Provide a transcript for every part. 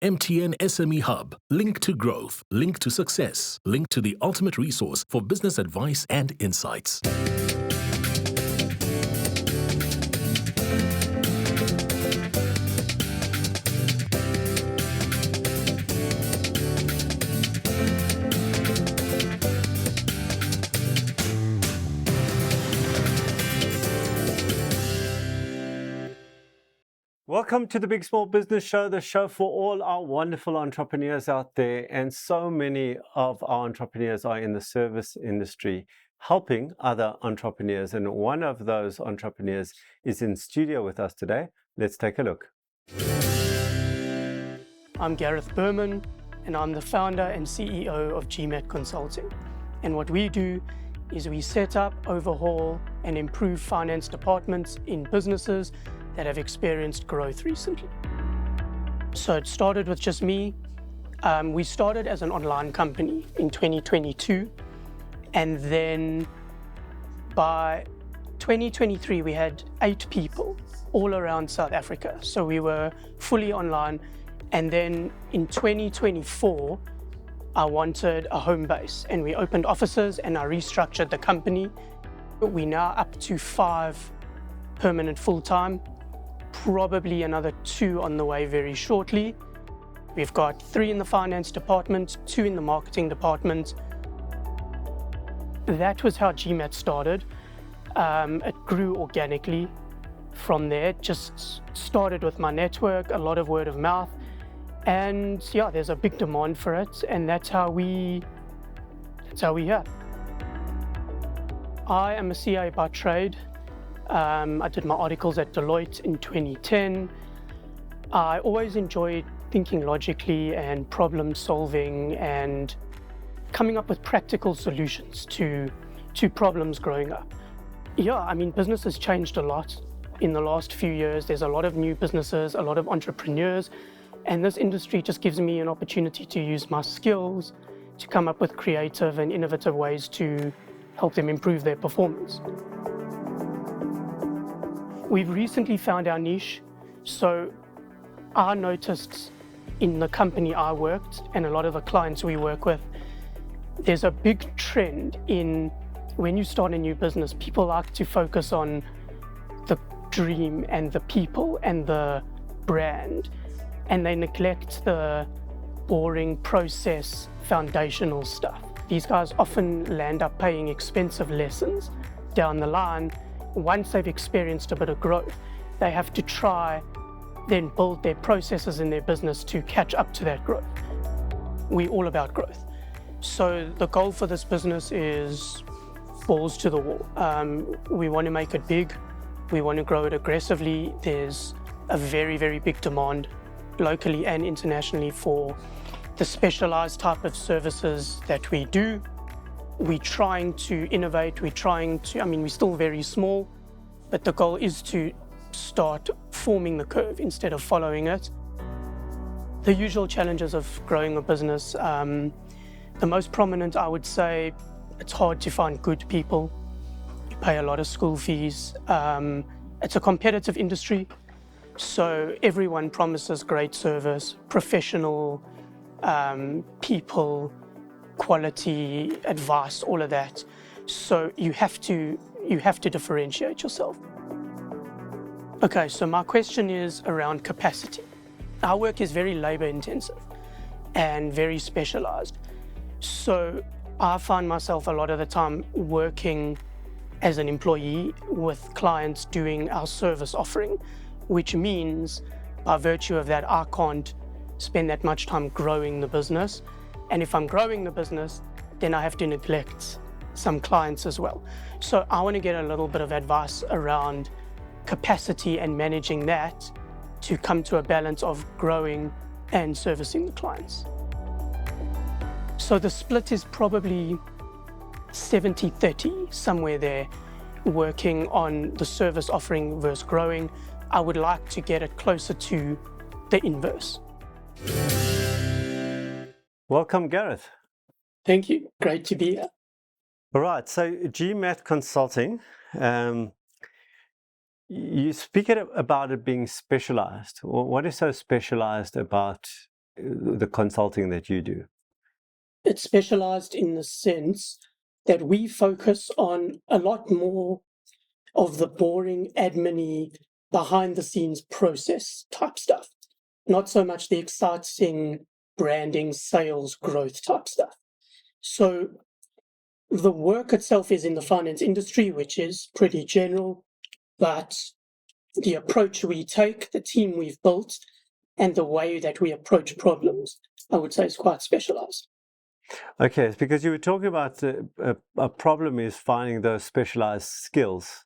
MTN SME Hub. Link to growth. Link to success. Link to the ultimate resource for business advice and insights. Welcome to the Big Small Business Show, the show for all our wonderful entrepreneurs out there. And so many of our entrepreneurs are in the service industry, helping other entrepreneurs. And one of those entrepreneurs is in studio with us today. Let's take a look. I'm Gareth Berman, and I'm the founder and CEO of GMAT Consulting. And what we do is we set up, overhaul, and improve finance departments in businesses that have experienced growth recently. So it started with just me. We started as an online company in 2022, and then by 2023 we had 8 people all around South Africa. So we were fully online, and then in 2024 I wanted a home base, and we opened offices and I restructured the company. We're now up to 5 permanent full-time, probably another 2 on the way very shortly. We've got 3 in the finance department, 2 in the marketing department. That was how GMAT started. It grew organically from there. It just started with my network, a lot of word of mouth, and yeah, there's a big demand for it, and that's how we're here. I am a CA by trade. I did my articles at Deloitte in 2010. I always enjoyed thinking logically and problem solving and coming up with practical solutions to problems growing up. Yeah, I mean, business has changed a lot in the last few years. There's a lot of new businesses, a lot of entrepreneurs, and this industry just gives me an opportunity to use my skills to come up with creative and innovative ways to help them improve their performance. We've recently found our niche, so I noticed in the company I worked and a lot of the clients we work with, there's a big trend in when you start a new business, people like to focus on the dream and the people and the brand, and they neglect the boring process, foundational stuff. These guys often land up paying expensive lessons down the line. Once they've experienced a bit of growth, they have to try then build their processes in their business to catch up to that growth. We're all about growth. So the goal for this business is balls to the wall. We want to make it big. We want to grow it aggressively. There's a very, very big demand locally and internationally for the specialized type of services that we do. We're trying to innovate, we're still very small, but the goal is to start forming the curve instead of following it. The usual challenges of growing a business, the most prominent, I would say, it's hard to find good people. You pay a lot of school fees. It's a competitive industry, so everyone promises great service, professional people, quality advice, all of that. So you have to differentiate yourself. Okay, so my question is around capacity. Our work is very labor intensive and very specialized. So I find myself a lot of the time working as an employee with clients doing our service offering, which means by virtue of that, I can't spend that much time growing the business. And if I'm growing the business, then I have to neglect some clients as well. So I want to get a little bit of advice around capacity and managing that to come to a balance of growing and servicing the clients. So the split is probably 70-30, somewhere there, working on the service offering versus growing. I would like to get it closer to the inverse. Welcome, Gareth. Thank you. Great to be here. All right, so GMAT Consulting, you speak about it being specialized. What is so specialized about the consulting that you do? It's specialized in the sense that we focus on a lot more of the boring, admin-y, behind-the-scenes process type stuff, not so much the exciting branding, sales, growth type stuff. So the work itself is in the finance industry, which is pretty general, but the approach we take, the team we've built, and the way that we approach problems, I would say is quite specialized. Okay, it's because you were talking about a problem is finding those specialized skills.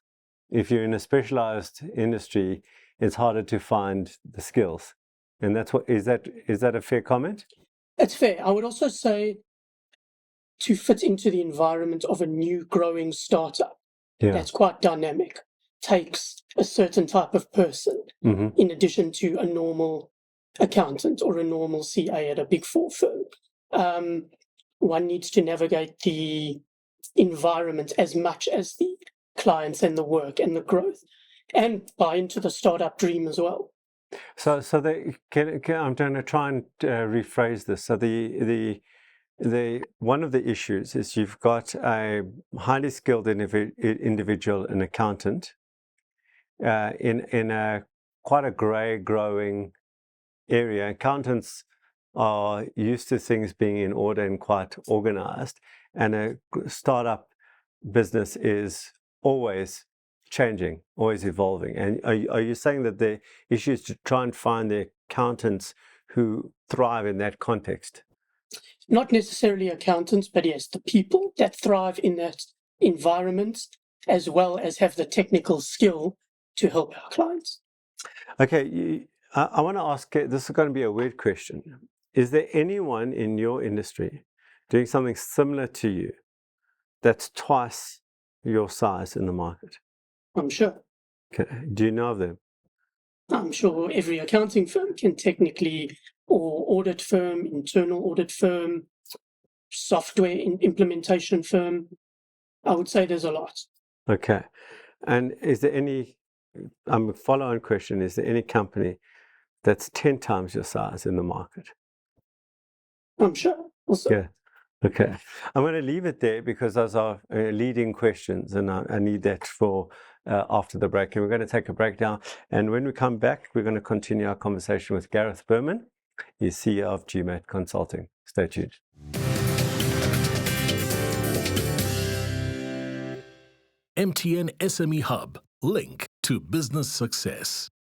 If you're in a specialized industry, it's harder to find the skills. And that's what, is that a fair comment? It's fair. I would also say to fit into the environment of a new growing startup that's quite dynamic, takes a certain type of person in addition to a normal accountant or a normal CA at a Big Four firm. One needs to navigate the environment as much as the clients and the work and the growth, and buy into the startup dream as well. So I'm going to try and rephrase this. So the one of the issues is you've got a highly skilled individual, an accountant, in a quite a grey growing area. Accountants are used to things being in order and quite organized, and a startup business is always changing, always evolving. And are you saying that the issue is to try and find the accountants who thrive in that context? Not necessarily accountants, but yes, the people that thrive in that environment, as well as have the technical skill to help our clients. Okay, I want to ask, this is going to be a weird question. Is there anyone in your industry doing something similar to you that's twice your size in the market? I'm sure. Okay. Do you know of them? I'm sure every accounting firm can technically, or audit firm, internal audit firm, software implementation firm. I would say there's a lot. Okay. And is there any, a follow-on question, is there any company that's 10 times your size in the market? I'm sure. Also. Yeah. Okay. I'm going to leave it there because those are leading questions, and I need that for after the break. And we're going to take a break now. And when we come back, we're going to continue our conversation with Gareth Berman. He's CEO of GMAT Consulting. Stay tuned. MTN SME Hub, link to business success.